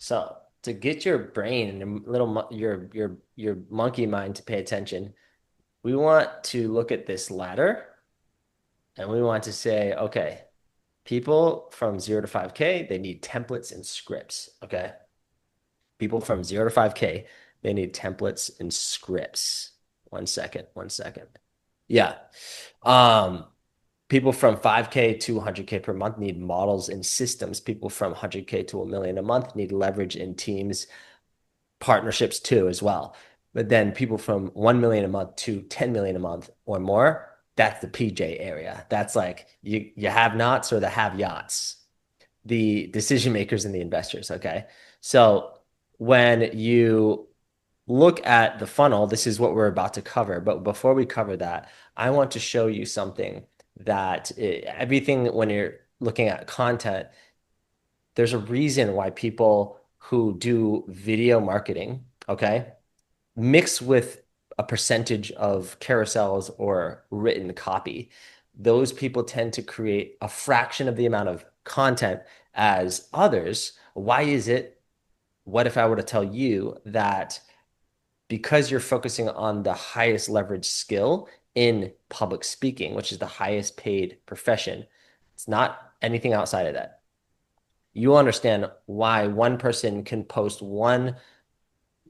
So to get your brain and your monkey mind to pay attention, we want to look at this ladder and we want to say, okay, people from 0 to 5K, they need templates and scripts. Okay. People from 0 to 5K, they need templates and scripts. 1 second, 1 second. Yeah. Um, People from 5K to 100K per month need models and systems. People from 100K to a million a month need leverage in teams, partnerships too, as well. But then people from 1 million a month to 10 million a month or more, that's the PJ area. That's like you have nots or the have yachts, the decision makers and the investors. Okay. So when you look at the funnel, this is what we're about to cover. But before we cover that, I want to show you something that everything when you're looking at content, there's a reason why people who do video marketing, okay, mix with a percentage of carousels or written copy. Those people tend to create a fraction of the amount of content as others. Why is it? What if I were to tell you that because you're focusing on the highest leverage skill in public speaking, which is the highest paid profession, it's not anything outside of that. You understand why one person can post one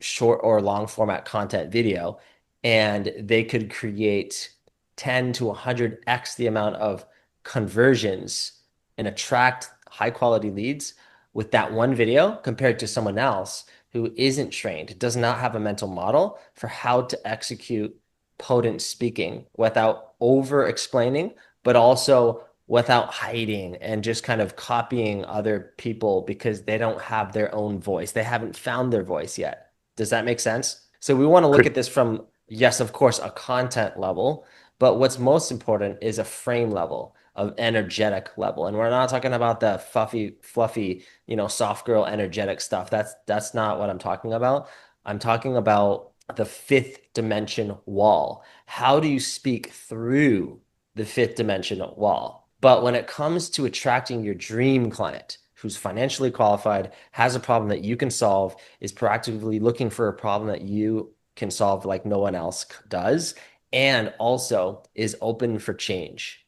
short or long format content video and they could create 10 to 100x the amount of conversions and attract high quality leads with that one video compared to someone else who isn't trained, does not have a mental model for how to execute potent speaking without over explaining, but also without hiding and just kind of copying other people because they don't have their own voice. They haven't found their voice yet. Does that make sense? So we want to look at this from, yes, of course, a content level, but what's most important is a frame level of energetic level. And we're not talking about the fluffy, soft girl energetic stuff. That's not what I'm talking about. I'm talking about the fifth dimension wall. How do you speak through the fifth dimension wall? But when it comes to attracting your dream client, who's financially qualified, has a problem that you can solve, is proactively looking for a problem that you can solve like no one else does, and also is open for change.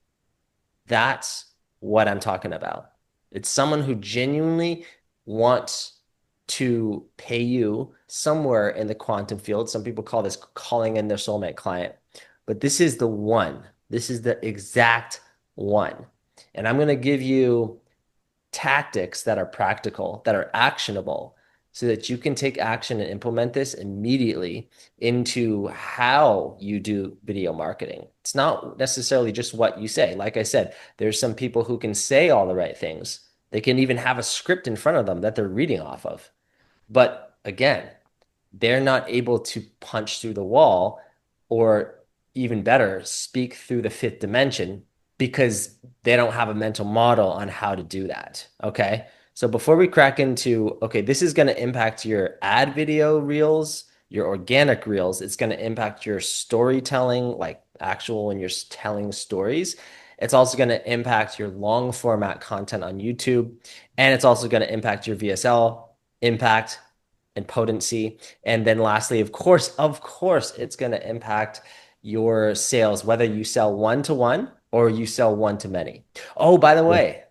That's what I'm talking about. It's someone who genuinely wants to pay you somewhere in the quantum field. Some people call this calling in their soulmate client, but this is the one. This is the exact one. And I'm going to give you tactics that are practical, that are actionable, so that you can take action and implement this immediately into how you do video marketing. It's not necessarily just what you say. Like I said, there's some people who can say all the right things. They can even have a script in front of them that they're reading off of. But again, they're not able to punch through the wall or even better, speak through the fifth dimension because they don't have a mental model on how to do that. Okay. So before we crack into, okay, this is going to impact your ad video reels, your organic reels. It's going to impact your storytelling, like actual when you're telling stories. It's also going to impact your long format content on YouTube. And it's also going to impact your VSL impact and potency. And then lastly, of course, it's going to impact your sales, whether you sell one to one or you sell one to many. Oh, by the way,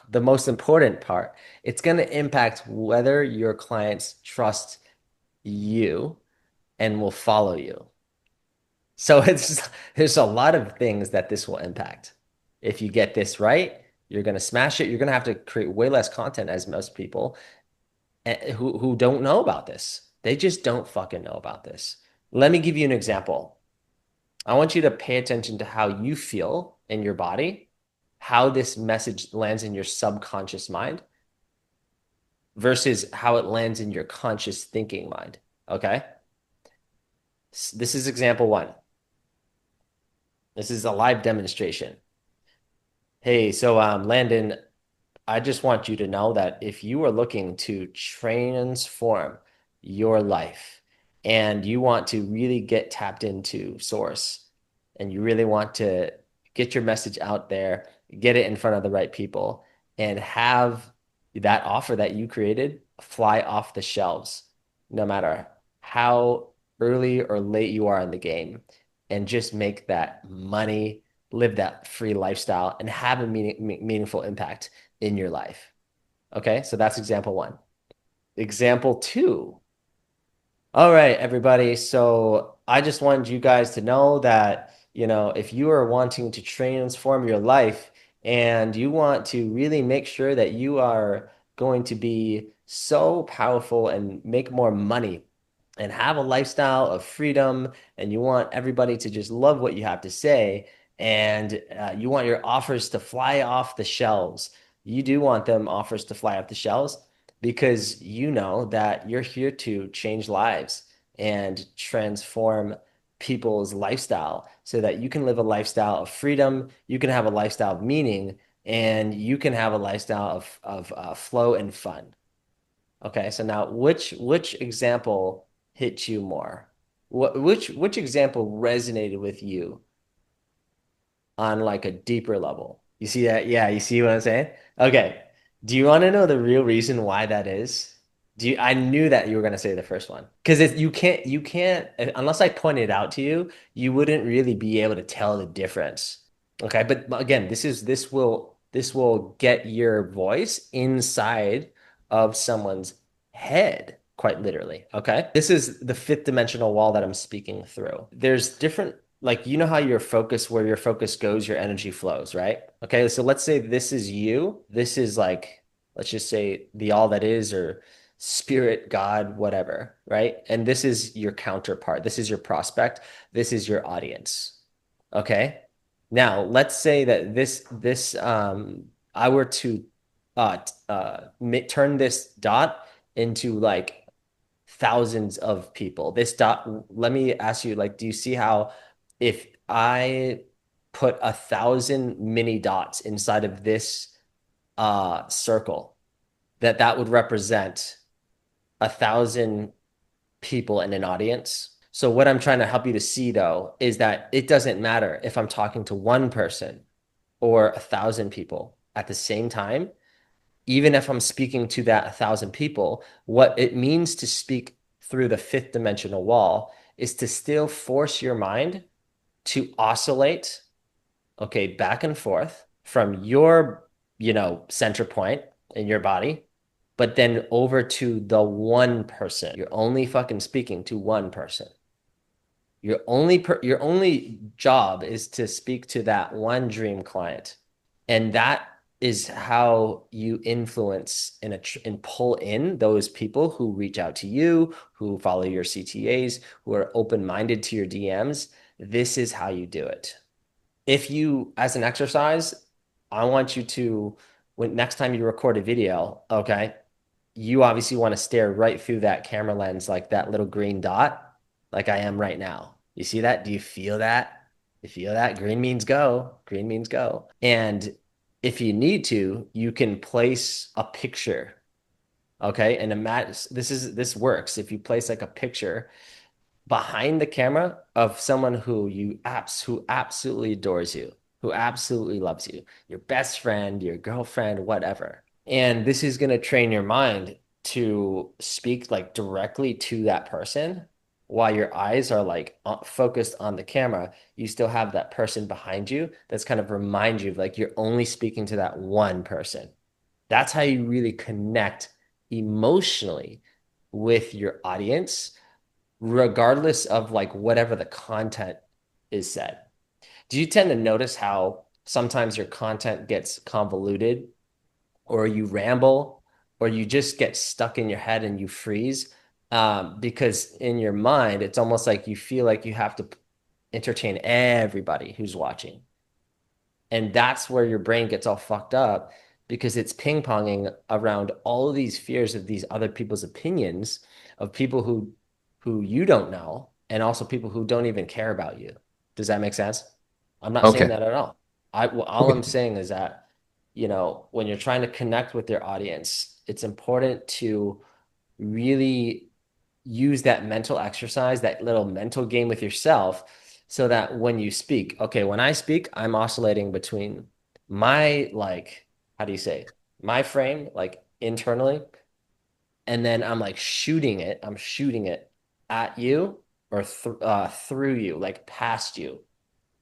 the most important part, it's going to impact whether your clients trust you and will follow you. So there's a lot of things that this will impact. If you get this right, you're going to smash it. You're going to have to create way less content as most people who don't know about this. They just don't fucking know about this. Let me give you an example. I want you to pay attention to how you feel in your body, how this message lands in your subconscious mind versus how it lands in your conscious thinking mind. Okay? This is example one. This is a live demonstration. Hey, so Landon, I just want you to know that if you are looking to transform your life and you want to really get tapped into source and you really want to get your message out there, get it in front of the right people, and have that offer that you created fly off the shelves, no matter how early or late you are in the game, and just make that money, live that free lifestyle, and have a meaningful impact in your life. Okay, so that's example one. Example two. All right, everybody. So I just wanted you guys to know that, if you are wanting to transform your life and you want to really make sure that you are going to be so powerful and make more money and have a lifestyle of freedom, and you want everybody to just love what you have to say, and you want your offers to fly off the shelves. You do want them offers to fly off the shelves because you know that you're here to change lives and transform people's lifestyle so that you can live a lifestyle of freedom, you can have a lifestyle of meaning, and you can have a lifestyle of flow and fun. Okay, so now which example hit you more? Which example resonated with you on like a deeper level? You see that? Yeah, you see what I'm saying? Okay. Do you want to know the real reason why that is? I knew that you were going to say the first one. Because you can't, unless I pointed it out to you, you wouldn't really be able to tell the difference. Okay. But again, this will get your voice inside of someone's head, quite literally. Okay. This is the fifth dimensional wall that I'm speaking through. There's different, like, how where your focus goes, your energy flows, right? Okay, so let's say this is you. This is like, let's just say the all that is, or spirit, God, whatever, right? And this is your counterpart. This is your prospect. This is your audience. Okay. Now, let's say that I were to turn this dot into like thousands of people. This dot, let me ask you, like, do you see how if I put 1,000 mini dots inside of this circle, that would represent 1,000 people in an audience? So what I'm trying to help you to see though is that it doesn't matter if I'm talking to one person or 1,000 people at the same time. Even if I'm speaking to that 1,000 people, what it means to speak through the fifth dimensional wall is to still force your mind to oscillate, okay, back and forth from your, center point in your body, but then over to the one person. You're only fucking speaking to one person. Your only job is to speak to that one dream client. And that is how you influence and pull in those people who reach out to you, who follow your CTAs, who are open-minded to your DMs. This is how you do it. If you, as an exercise, I want you to, when next time you record a video, okay, you obviously want to stare right through that camera lens, like that little green dot, like I am right now. You see that? Do you feel that? You feel that? Green means go. Green means go. And if you need to, you can place a picture. Okay. And imagine this works. If you place like a picture behind the camera of someone who absolutely adores you, who absolutely loves you, your best friend, your girlfriend, whatever. And this is going to train your mind to speak like directly to that person while your eyes are like focused on the camera. You still have that person behind you that's kind of remind you of like you're only speaking to that one person. That's how you really connect emotionally with your audience, regardless of like whatever the content is said. Do you tend to notice how sometimes your content gets convoluted, or you ramble, or you just get stuck in your head and you freeze? Because in your mind, it's almost like you feel like you have to entertain everybody who's watching. And that's where your brain gets all fucked up because it's ping-ponging around all of these fears of these other people's opinions of people who you don't know, and also people who don't even care about you. Does that make sense? I'm not saying Okay. that at all. All I'm Okay. saying is that, when you're trying to connect with your audience, it's important to really use that mental exercise, that little mental game with yourself, so that when you speak, okay, when I speak, I'm oscillating between my, like, how do you say, my frame, like internally, and then I'm like shooting it. I'm shooting it at you or through you, like past you.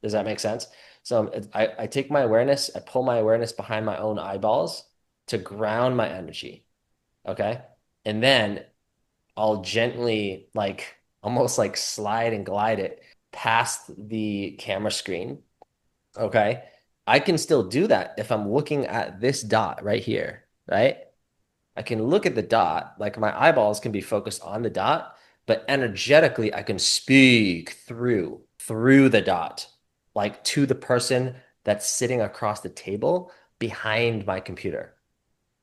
Does that make sense? So I take my awareness, I pull my awareness behind my own eyeballs to ground my energy. Okay. And then I'll gently, like almost like slide and glide it past the camera screen. Okay. I can still do that if I'm looking at this dot right here, right? I can look at the dot, like my eyeballs can be focused on the dot, but energetically I can speak through the dot, like to the person that's sitting across the table behind my computer.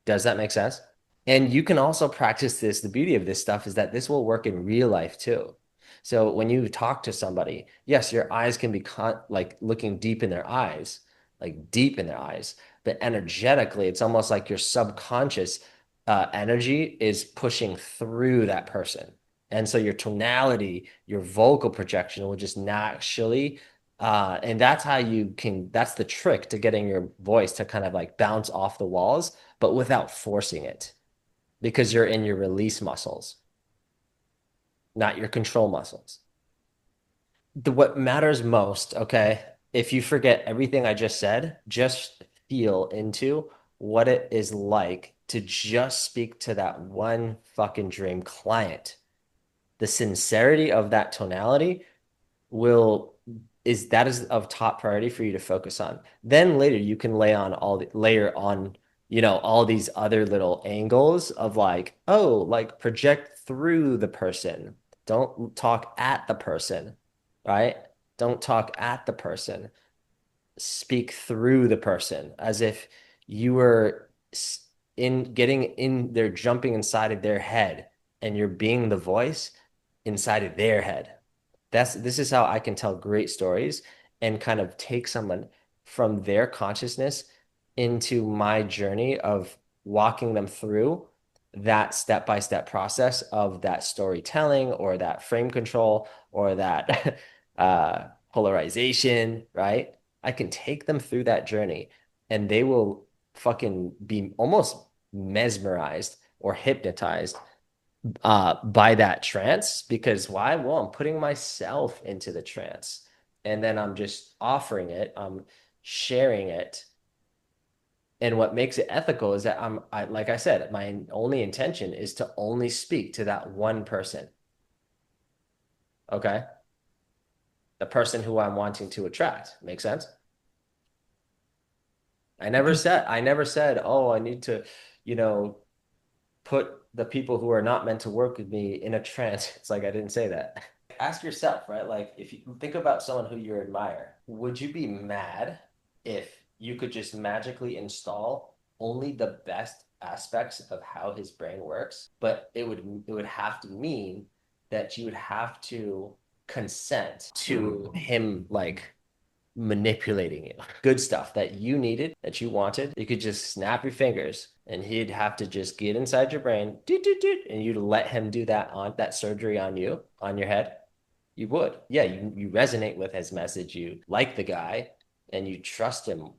Does that make sense? And you can also practice this. The beauty of this stuff is that this will work in real life too. So when you talk to somebody, yes, your eyes can be like looking deep in their eyes, like deep in their eyes, but energetically, it's almost like your subconscious energy is pushing through that person. And so your tonality, your vocal projection will just naturally, and that's how you can, that's the trick to getting your voice to kind of like bounce off the walls but without forcing it because you're in your release muscles, not your control muscles. What matters most, okay, if you forget everything I just said, just feel into what it is like to just speak to that one fucking dream client. The sincerity of that tonality will is that is of top priority for you to focus on. Then later you can layer on, all these other little angles of like, oh, like project through the person. Don't talk at the person, right? Don't talk at the person. Speak through the person as if you were in getting in there, jumping inside of their head and you're being the voice inside of their head. This is how I can tell great stories and kind of take someone from their consciousness into my journey of walking them through that step-by-step process of that storytelling or that frame control or that polarization, right? I can take them through that journey and they will fucking be almost mesmerized or hypnotized by that trance because why? Well, I'm putting myself into the trance and then I'm just offering it, I'm sharing it. And what makes it ethical is that like I said, my only intention is to only speak to that one person. Okay. The person who I'm wanting to attract. Make sense? I never said, oh, I need to, you know, put the people who are not meant to work with me in a trance. It's like I didn't say that. Ask yourself, right? Like if you think about someone who you admire, would you be mad if you could just magically install only the best aspects of how his brain works? But it would have to mean that you would have to consent to him like manipulating you. Good stuff that you needed, that you wanted. You could just snap your fingers and he'd have to just get inside your brain, and you'd let him do that surgery on you, on your head. You would. Yeah, you resonate with his message. You like the guy and you trust him,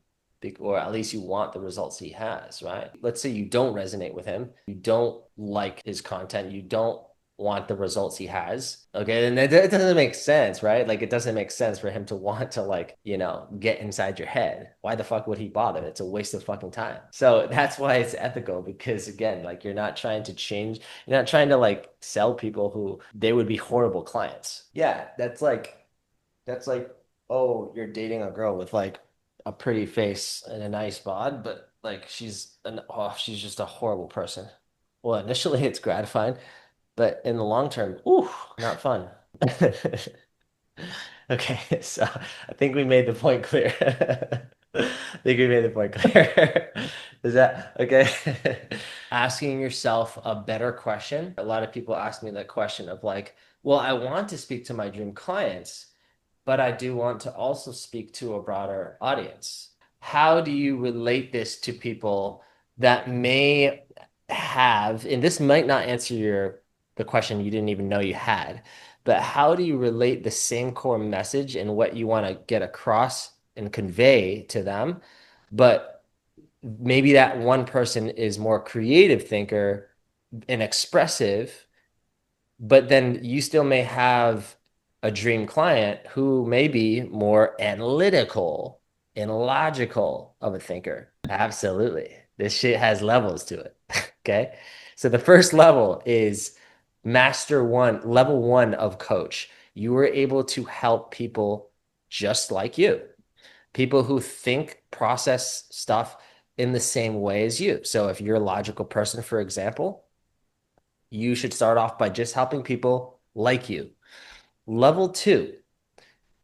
or at least you want the results he has, right? Let's say you don't resonate with him. You don't like his content. You don't want the results he has. Okay, then it doesn't make sense, right? Like it doesn't make sense for him to want to like, get inside your head. Why the fuck would he bother? It's a waste of fucking time. So that's why it's ethical because again, like you're not trying to change, you're not trying to like sell people who they would be horrible clients. Yeah, that's like, oh, you're dating a girl with like a pretty face and a nice bod, but like she's just a horrible person. Well, initially it's gratifying, but in the long term, ooh, not fun. Okay, so I think we made the point clear. I think we made the point clear. Is that okay? Asking yourself a better question. A lot of people ask me that question of like, well, I want to speak to my dream clients, but I do want to also speak to a broader audience. How do you relate this to people that may have, and this might not answer the question you didn't even know you had, but how do you relate the same core message and what you want to get across and convey to them, but maybe that one person is more creative thinker and expressive, but then you still may have a dream client who may be more analytical and logical of a thinker. Absolutely. This shit has levels to it. Okay. So the first level is master one, level one of coach. You were able to help people just like you, people who think, process stuff in the same way as you. So if you're a logical person, for example, you should start off by just helping people like you. Level two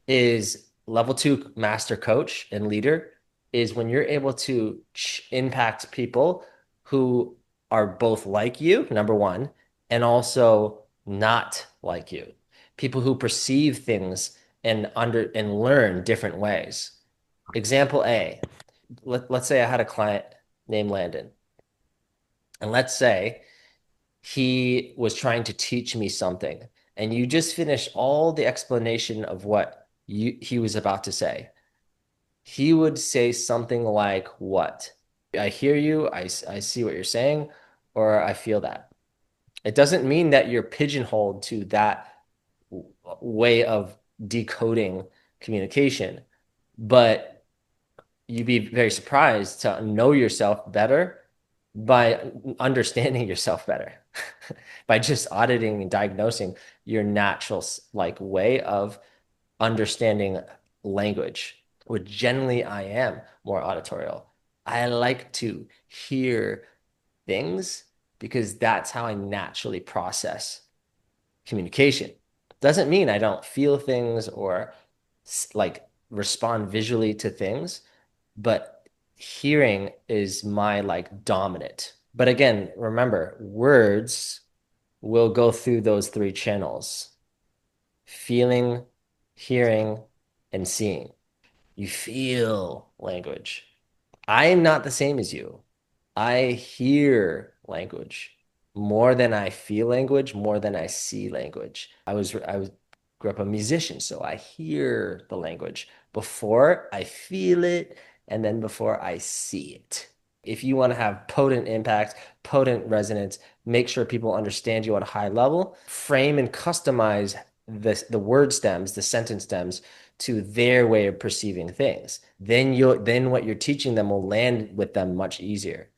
is level two master coach and leader is when you're able to impact people who are both like you, number one, and also not like you. People who perceive things and learn different ways. Example A, let's say I had a client named Landon, and let's say he was trying to teach me something, and you just finished all the explanation of what he was about to say. He would say something like, "What? I hear you, I see what you're saying, or I feel that." It doesn't mean that you're pigeonholed to that way of decoding communication, but you'd be very surprised to know yourself better by understanding yourself better, by just auditing and diagnosing your natural like way of understanding language, which generally I am more auditorial. I like to hear things because that's how I naturally process communication. Doesn't mean I don't feel things or like respond visually to things, but hearing is my like dominant. But again, remember, words will go through those three channels: feeling, hearing, and seeing. You feel language. I am not the same as you. I hear language more than I feel language, more than I see language. I was grew up a musician, so I hear the language before I feel it and then before I see it. If you want to have potent impact, potent resonance, make sure people understand you at a high level, frame and customize the word stems, the sentence stems to their way of perceiving things. Then what you're teaching them will land with them much easier.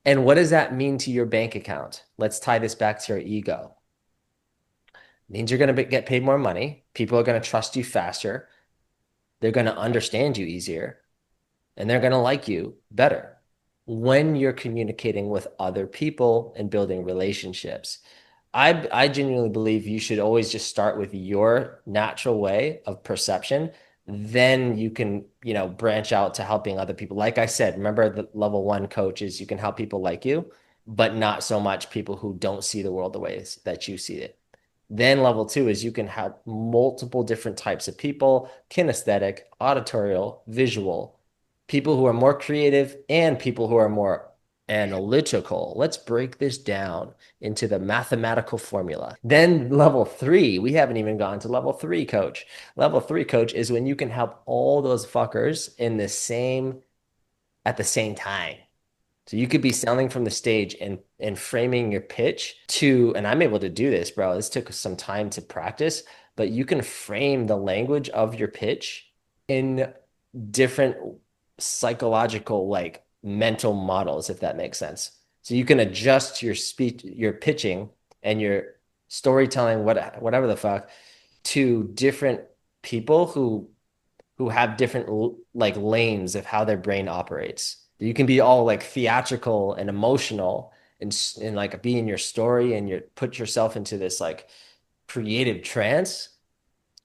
And what does that mean to your bank account? Let's tie this back to your ego. It means you're going to get paid more money. People are going to trust you faster. They're going to understand you easier, and they're going to like you better when you're communicating with other people and building relationships. I genuinely believe you should always just start with your natural way of perception. Then you can, branch out to helping other people. Like I said, remember the level one coaches, you can help people like you, but not so much people who don't see the world the ways that you see it. Then level two is you can have multiple different types of people: kinesthetic, auditorial, visual, people who are more creative, and people who are more analytical. Let's break this down into the mathematical formula. Then level three, we haven't even gone to level three, coach. Level three, coach, is when you can help all those fuckers at the same time. So you could be selling from the stage and framing your pitch to, and I'm able to do this, bro. This took some time to practice, but you can frame the language of your pitch in different psychological, like mental models, if that makes sense. So you can adjust your speech, your pitching and your storytelling, whatever the fuck, to different people who have different like lanes of how their brain operates. You can be all like theatrical and emotional and like be in your story and you put yourself into this like creative trance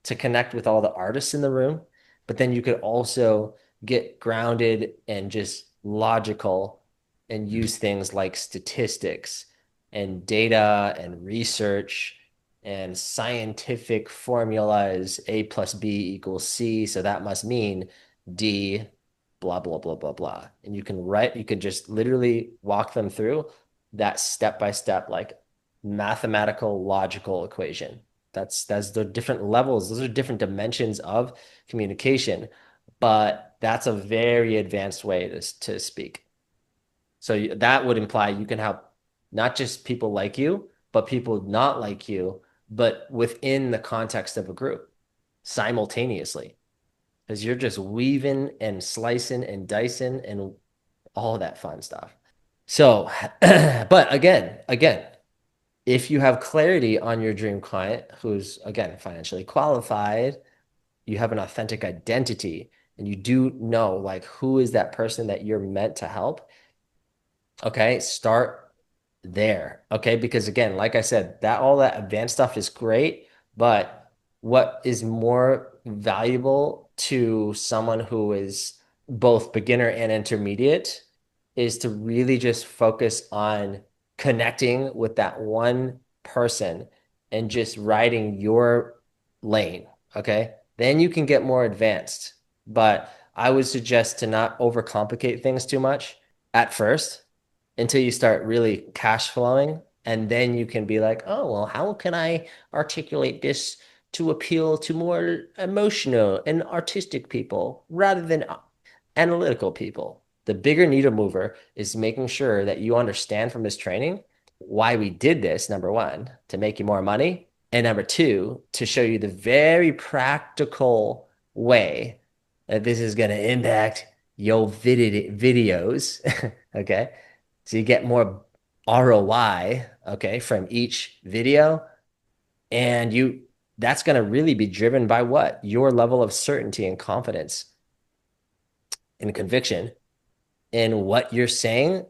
to connect with all the artists in the room. But then you could also get grounded and just logical and use things like statistics and data and research and scientific formulas. A plus B equals C. So that must mean D, blah, blah, blah, blah, blah. And you can just literally walk them through that step by step, like mathematical logical equation. That's the different levels. Those are different dimensions of communication, but that's a very advanced way to speak. So that would imply you can help. not just people like you, but people not like you, but within the context of a group simultaneously. Because you're just weaving and slicing and dicing and all that fun stuff. So, but again, if you have clarity on your dream client who's, again, financially qualified, you have an authentic identity, and you do know like who is that person that you're meant to help. Okay, start there. Okay, because again, like I said, that all that advanced stuff is great, but what is more valuable to someone who is both beginner and intermediate is to really just focus on connecting with that one person and just riding your lane. Okay, then you can get more advanced. But I would suggest to not overcomplicate things too much at first until you start really cash flowing. And then you can be like, oh, well, how can I articulate this to appeal to more emotional and artistic people rather than analytical people? The bigger needle mover is making sure that you understand from this training why we did this, number one, to make you more money. And number two, to show you the very practical way that this is going to impact your videos. Okay. So you get more ROI, okay, from each video. And that's going to really be driven by what? Your level of certainty and confidence and conviction in what you're saying.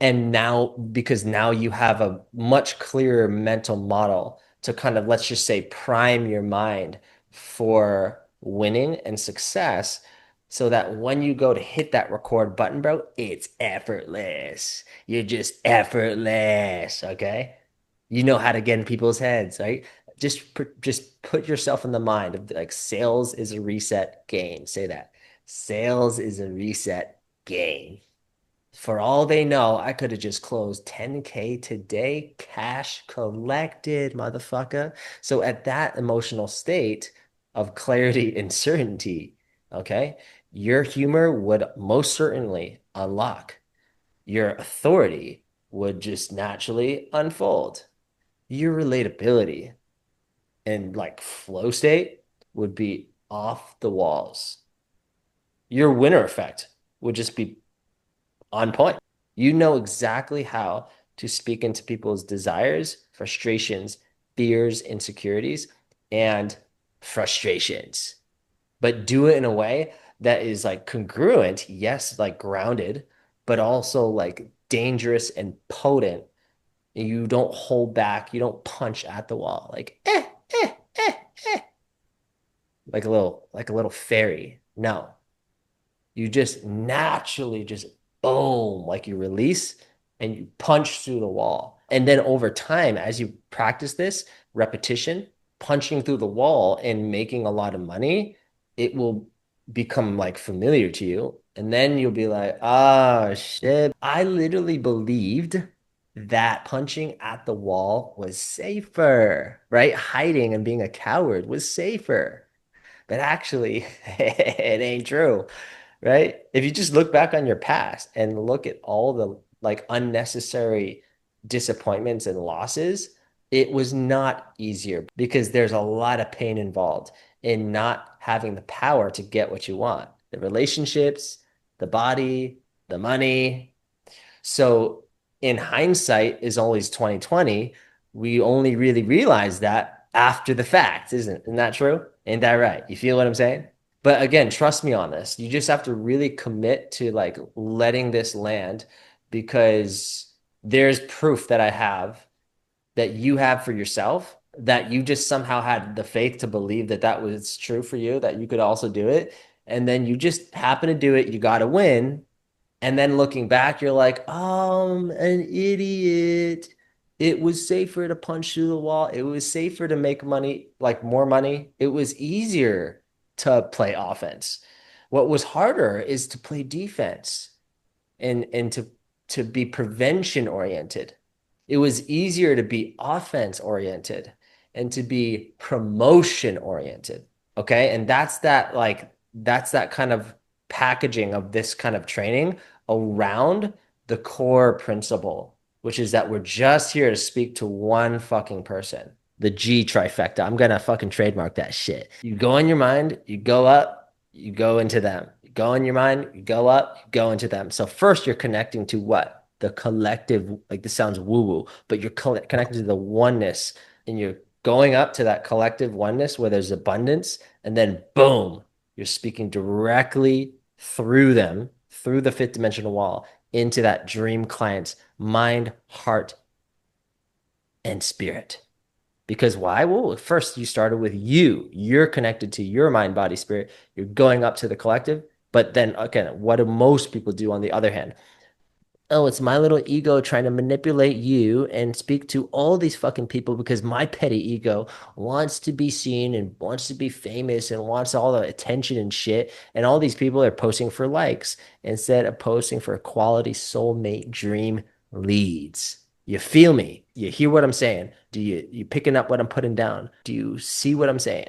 And now, because now you have a much clearer mental model to kind of, let's just say, prime your mind for winning and success so that when you go to hit that record button, bro, it's effortless. You're just effortless, okay? You know how to get in people's heads, right? Just put yourself in the mind of like sales is a reset game. Say that. Sales is a reset game. For all they know, I could have just closed 10K today, cash collected, motherfucker. So at that emotional state of clarity and certainty, okay, your humor would most certainly unlock. Your authority would just naturally unfold. Your relatability and like flow state would be off the walls. Your winner effect would just be on point. You know exactly how to speak into people's desires, frustrations, fears, insecurities, and frustrations, but do it in a way that is like congruent, yes, like grounded, but also like dangerous and potent. You don't hold back, you don't punch at the wall like eh, eh, like a little fairy. No, you just naturally just boom, like you release and you punch through the wall. And then over time, as you practice this repetition, punching through the wall and making a lot of money, it will become like familiar to you. And then you'll be like, oh shit. I literally believed that punching at the wall was safer, right? Hiding and being a coward was safer. But actually, it ain't true, right? If you just look back on your past and look at all the like unnecessary disappointments and losses, it was not easier because there's a lot of pain involved in not having the power to get what you want. The relationships, the body, the money. So in hindsight is always 2020. We only really realize that after the fact, isn't that true? Ain't that right? You feel what I'm saying? But again, trust me on this. You just have to really commit to like letting this land because there's proof that I have that you have for yourself that you just somehow had the faith to believe that that was true for you, that you could also do it. And then you just happen to do it. You got to win. And then looking back, you're like, an idiot. It was safer to punch through the wall. It was safer to make money, like more money. It was easier to play offense. What was harder is to play defense and to be prevention oriented. It was easier to be offense oriented and to be promotion oriented. Okay. And that's that kind of packaging of this kind of training around the core principle. which is that we're just here to speak to one fucking person. The G trifecta. I'm gonna fucking trademark that shit. You go in your mind, you go up, you go into them. You go in your mind, you go up, you go into them. So first you're connecting to what? The collective, like this sounds woo-woo, but you're connecting to the oneness and you're going up to that collective oneness where there's abundance, and then boom, you're speaking directly through them, through the fifth dimensional wall into that dream client's mind, heart, and spirit. Because why? Well, first you started with you. You're connected to your mind, body, spirit. You're going up to the collective. But then again, what do most people do on the other hand? Oh, it's my little ego trying to manipulate you and speak to all these fucking people because my petty ego wants to be seen and wants to be famous and wants all the attention and shit. And all these people are posting for likes instead of posting for quality soulmate dream leads. You feel me? You hear what I'm saying? Do you picking up what I'm putting down? Do you see what I'm saying?